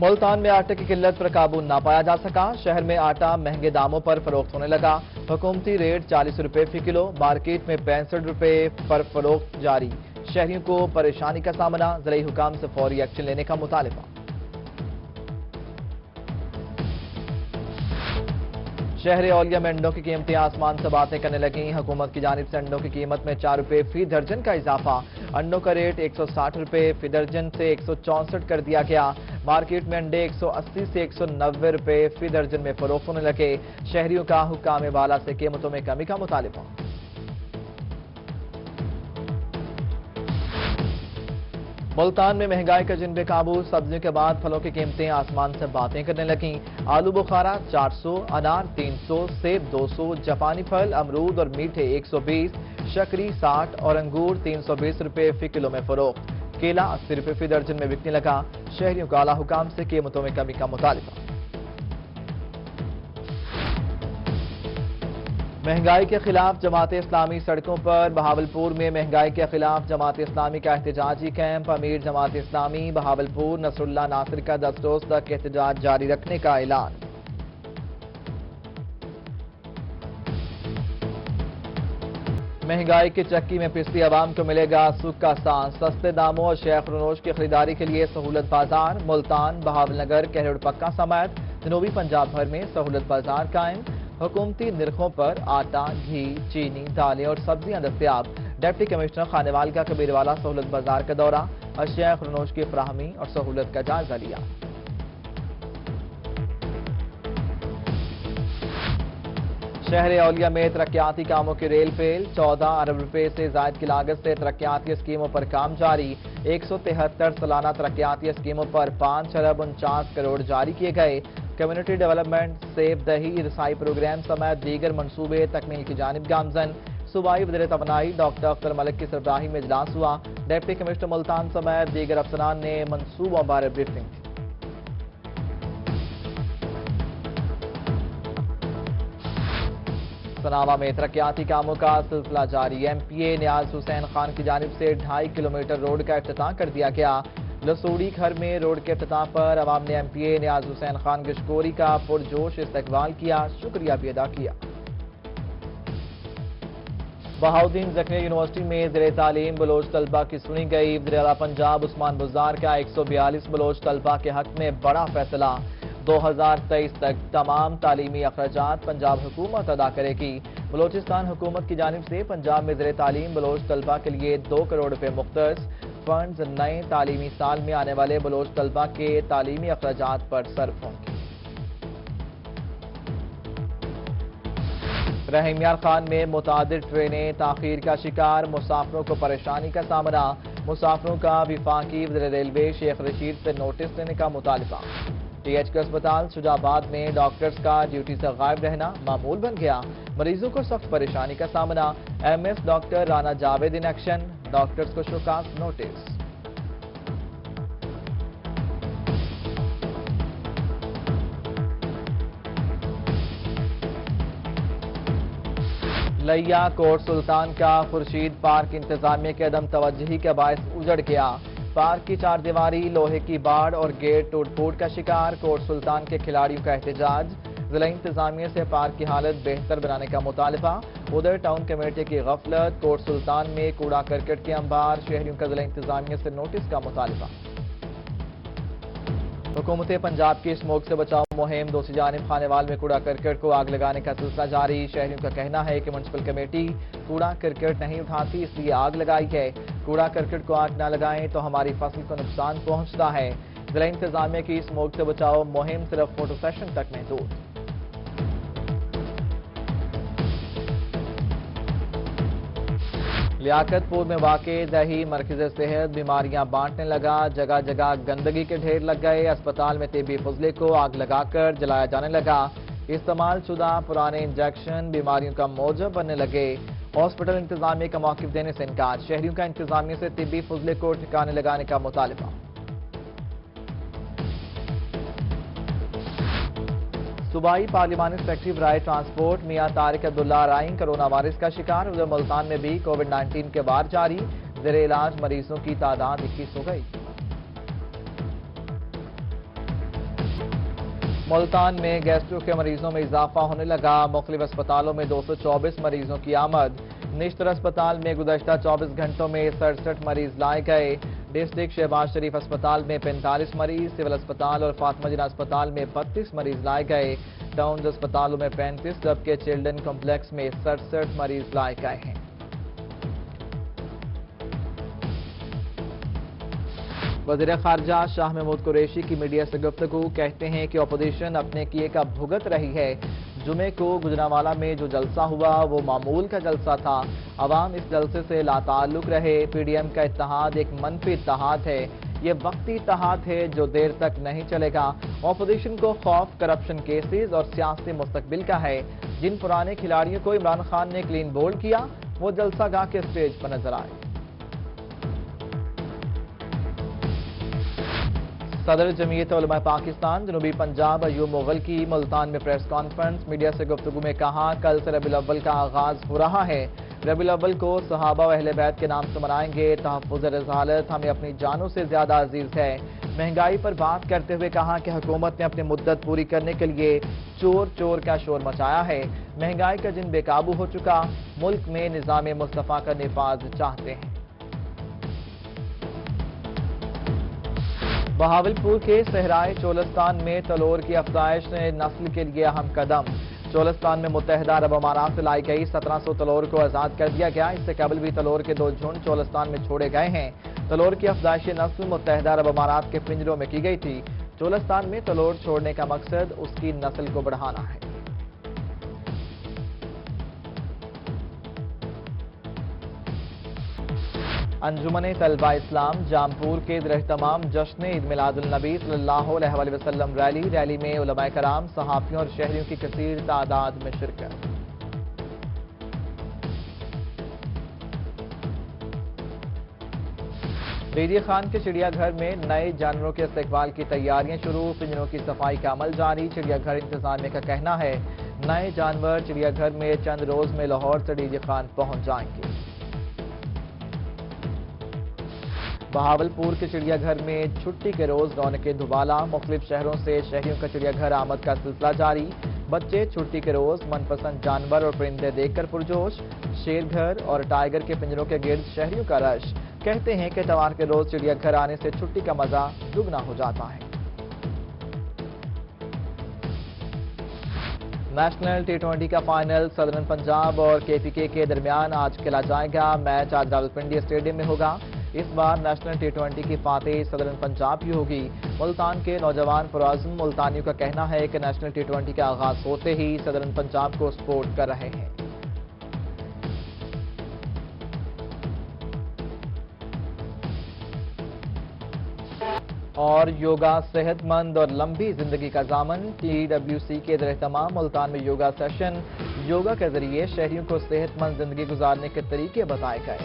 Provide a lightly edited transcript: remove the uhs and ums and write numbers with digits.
ملتان میں آٹے کی قلت پر قابو نہ پایا جا سکا، شہر میں آٹا مہنگے داموں پر فروخت ہونے لگا، حکومتی ریٹ 40 روپے فی کلو، مارکیٹ میں 65 روپے پر فروخت جاری، شہریوں کو پریشانی کا سامنا، زرعی حکام سے فوری ایکشن لینے کا مطالبہ۔ شہر اولیا میں انڈوں کی قیمتیں آسمان سے باتیں کرنے لگیں، حکومت کی جانب سے انڈوں کی قیمت میں 4 روپے فی درجن کا اضافہ، انڈوں کا ریٹ 160 روپے فی درجن سے 164 کر دیا گیا، مارکیٹ میں انڈے 180 سے 190 روپے فی درجن میں فروخت ہونے لگے، شہریوں کا حکام بالا سے قیمتوں میں کمی کا مطالبہ۔ ملتان میں مہنگائی کا جن بے قابو، سبزیوں کے بعد پھلوں کی قیمتیں آسمان سے باتیں کرنے لگیں، آلو بخارا 400، انار 300، سیب 200، جاپانی پھل امرود اور میٹھے 120، شکری 60 اور انگور 320 روپے فی کلو میں فروخت، کیلا 80 روپے فی درجن میں بکنے لگا، شہریوں کا اعلیٰ حکام سے قیمتوں میں کمی کا مطالبہ۔ مہنگائی کے خلاف جماعت اسلامی سڑکوں پر، بہاولپور میں مہنگائی کے خلاف جماعت اسلامی کا احتجاجی کیمپ، امیر جماعت اسلامی بہاولپور نصر اللہ ناصر کا 10 روز تک احتجاج جاری رکھنے کا اعلان۔ مہنگائی کی چکی میں پستی عوام کو ملے گا سکھ کا سانس، سستے داموں اور شیخ رنوش کی خریداری کے لیے سہولت بازار، ملتان، بہاول نگر، کہرڑ پکا سمیت جنوبی پنجاب بھر میں سہولت بازار قائم، حکومتی نرخوں پر آٹا، گھی، چینی، دالیں اور سبزیاں دستیاب، ڈپٹی کمشنر خانیوال کا کبیروالا سہولت بازار کا دورہ، اشیاء رنوش کی فراہمی اور سہولت کا جائزہ لیا۔ شہر اولیا میں ترقیاتی کاموں کی ریل فیل، 14 ارب روپے سے زائد کی لاگت سے ترقیاتی اسکیموں پر کام جاری، 173 سالانہ ترقیاتی اسکیموں پر 5 ارب 49 کروڑ جاری کیے گئے، کمیونٹی ڈیولپمنٹ، سیب دہی رسائی پروگرام سمیت دیگر منصوبے تکمیل کی جانب گامزن، صوبائی وزیر توانائی ڈاکٹر اختر ملک کی سربراہی میں اجلاس ہوا، ڈپٹی کمشنر ملتان سمیت دیگر افسران نے منصوبوں بارے بریفنگ کی۔ سناوا میں ترقیاتی کاموں کا سلسلہ جاری، ایم پی اے نیاز حسین خان کی جانب سے 2.5 کلومیٹر روڈ کا افتتاح کر دیا گیا، لسوڑی گھر میں روڈ کے افتتاح پر عوام نے ایم پی اے نیاز حسین خان گشکوری کا پرجوش استقبال کیا، شکریہ بھی ادا کیا۔ بہاؤدین زکریا یونیورسٹی میں زیر تعلیم بلوچ طلبہ کی سنی گئی، وزیر اعلیٰ پنجاب عثمان بزدار کا 142 بلوچ طلبہ کے حق میں بڑا فیصلہ، 2023 تک تمام تعلیمی اخراجات پنجاب حکومت ادا کرے گی، بلوچستان حکومت کی جانب سے پنجاب میں زیر تعلیم بلوچ طلبہ کے لیے 2 کروڑ روپے مختص، فنڈز نئے تعلیمی سال میں آنے والے بلوچ طلبہ کے تعلیمی اخراجات پر صرف ہوں گے۔ رحیم یار خان میں متعدد ٹرینیں تاخیر کا شکار، مسافروں کو پریشانی کا سامنا، مسافروں کا وفاقی وزیر ریلوے شیخ رشید سے نوٹس لینے کا مطالبہ۔ ٹی ایچ کے اسپتال شجاعت میں ڈاکٹرز کا ڈیوٹی سے غائب رہنا معمول بن گیا، مریضوں کو سخت پریشانی کا سامنا، M S doctor Rana Javed in action, doctors کو شوکاز نوٹس۔ لیا کوٹ سلطان کا خورشید پارک انتظامیہ کے عدم توجہی کے باعث اجڑ گیا، پارک کی 4 دیواری لوہے کی باڑ اور گیٹ ٹوٹ پھوٹ کا شکار، کوٹ سلطان کے کھلاڑیوں کا احتجاج، ضلع انتظامیہ سے پارک کی حالت بہتر بنانے کا مطالبہ، ادھر ٹاؤن کمیٹی کی غفلت، کوٹ سلطان میں کوڑا کرکٹ کے انبار، شہریوں کا ضلع انتظامیہ سے نوٹس کا مطالبہ۔ حکومت پنجاب کی اسموگ سے بچاؤ مہم، دوسری جانب خانیوال میں کوڑا کرکٹ کو آگ لگانے کا سلسلہ جاری، شہریوں کا کہنا ہے کہ میونسپل کمیٹی کوڑا کرکٹ نہیں اٹھاتی اس لیے آگ لگائی ہے، کوڑا کرکٹ کو آگ نہ لگائیں تو ہماری فصل کو نقصان پہنچتا ہے، ضلع انتظامیہ کی اسموگ سے بچاؤ مہم صرف فوٹو سیشن تک محدود۔ لیاقت پور میں واقع دہی مرکز صحت بیماریاں بانٹنے لگا، جگہ جگہ گندگی کے ڈھیر لگ گئے، اسپتال میں طبی فضلے کو آگ لگا کر جلایا جانے لگا، استعمال شدہ پرانے انجیکشن بیماریوں کا موجب بننے لگے، ہاسپٹل انتظامیہ کا موقف دینے سے انکار، شہریوں کا انتظامیہ سے طبی فضلے کو ٹھکانے لگانے کا مطالبہ۔ صوبائی پارلیمانی سیکرٹری برائے ٹرانسپورٹ میاں طارق عبداللہ رائن کرونا وائرس کا شکار، ادھر ملتان میں بھی کووڈ-19 کے وار جاری، زیر علاج مریضوں کی تعداد 21 ہو گئی۔ ملتان میں گیسٹرو کے مریضوں میں اضافہ ہونے لگا، مختلف اسپتالوں میں 224 مریضوں کی آمد۔ نشتر اسپتال میں گزشتہ 24 گھنٹوں میں 67 مریض لائے گئے۔ ڈسٹرکٹ شہباز شریف اسپتال میں 45 مریض، سول اسپتال اور فاطمہ جناح اسپتال میں 32 مریض لائے گئے۔ ٹاؤنز اسپتالوں میں 35 جبکہ چلڈرن کمپلیکس میں 67 مریض لائے گئے ہیں۔ وزیر خارجہ شاہ محمود قریشی کی میڈیا سے گفتگو، کہتے ہیں کہ اپوزیشن اپنے کیے کا بھگت رہی ہے۔ جمعے کو گجرانوالہ میں جو جلسہ ہوا وہ معمول کا جلسہ تھا، عوام اس جلسے سے لا تعلق رہے۔ پی ڈی ایم کا اتحاد ایک منفی اتحاد ہے، یہ وقتی اتحاد ہے جو دیر تک نہیں چلے گا۔ اپوزیشن کو خوف کرپشن کیسز اور سیاسی مستقبل کا ہے۔ جن پرانے کھلاڑیوں کو عمران خان نے کلین بولڈ کیا وہ جلسہ گاہ کے سٹیج پر نظر آئے۔ صدر جمعیت علماء پاکستان جنوبی پنجاب ایوب مغل کی ملتان میں پریس کانفرنس، میڈیا سے گفتگو میں کہا کل سے ربیع الاول کا آغاز ہو رہا ہے۔ ربیع الاول کو صحابہ و اہل بیت کے نام سے منائیں گے۔ تحفظ رسالت ہمیں اپنی جانوں سے زیادہ عزیز ہے۔ مہنگائی پر بات کرتے ہوئے کہا کہ حکومت نے اپنی مدت پوری کرنے کے لیے چور چور کا شور مچایا ہے۔ مہنگائی کا جن بے قابو ہو چکا، ملک میں نظام مصطفیٰ کا نفاذ چاہتے ہیں۔ بہاولپور کے صحرائے چولستان میں تلور کی افزائش نسل کے لیے اہم قدم۔ چولستان میں متحدہ عرب امارات سے لائی گئی 1700 تلور کو آزاد کر دیا گیا۔ اس سے قبل بھی تلور کے 2 جھنڈ چولستان میں چھوڑے گئے ہیں۔ تلور کی افزائشی نسل متحدہ عرب امارات کے پنجروں میں کی گئی تھی۔ چولستان میں تلور چھوڑنے کا مقصد اس کی نسل کو بڑھانا ہے۔ انجمن طلبہ اسلام جامپور کے اہتمام جشن عید میلاد النبی صلی اللہ علیہ وآلہ وسلم ریلی میں علماء کرام، صحافیوں اور شہریوں کی کثیر تعداد میں شرکت۔ ڈی جی خان کے چڑیا گھر میں نئے جانوروں کے استقبال کی تیاریاں شروع، پنجروں کی صفائی کا عمل جاری۔ چڑیا گھر انتظامیہ کا کہنا ہے نئے جانور چڑیا گھر میں چند روز میں لاہور سے ڈی جی خان پہنچ جائیں گے۔ بہاولپور کے چڑیا گھر میں چھٹی کے روز رونق دھبالا، مختلف شہروں سے شہریوں کا چڑیا گھر آمد کا سلسلہ جاری۔ بچے چھٹی کے روز من پسند جانور اور پرندے دیکھ کر پرجوش، شیر گھر اور ٹائیگر کے پنجروں کے گرد شہریوں کا رش۔ کہتے ہیں کہ اتوار کے روز چڑیا گھر آنے سے چھٹی کا مزہ دگنا ہو جاتا ہے۔ نیشنل ٹی 20 کا فائنل سدرن پنجاب اور کے پی کے درمیان آج کھیلا جائے گا۔ میچ آج راولپنڈی اسٹیڈیم میں ہوگا۔ اس بار نیشنل ٹی 20 کی فاتح سدرن پنجاب کی ہوگی۔ ملتان کے نوجوان پرعزم ملتانیوں کا کہنا ہے کہ نیشنل ٹی 20 کا آغاز ہوتے ہی سدرن پنجاب کو سپورٹ کر رہے ہیں۔ اور یوگا صحت مند اور لمبی زندگی کا ضامن، TWC کے اہتمام ملتان میں یوگا سیشن، یوگا کے ذریعے شہریوں کو صحت مند زندگی گزارنے کے طریقے بتائے گئے۔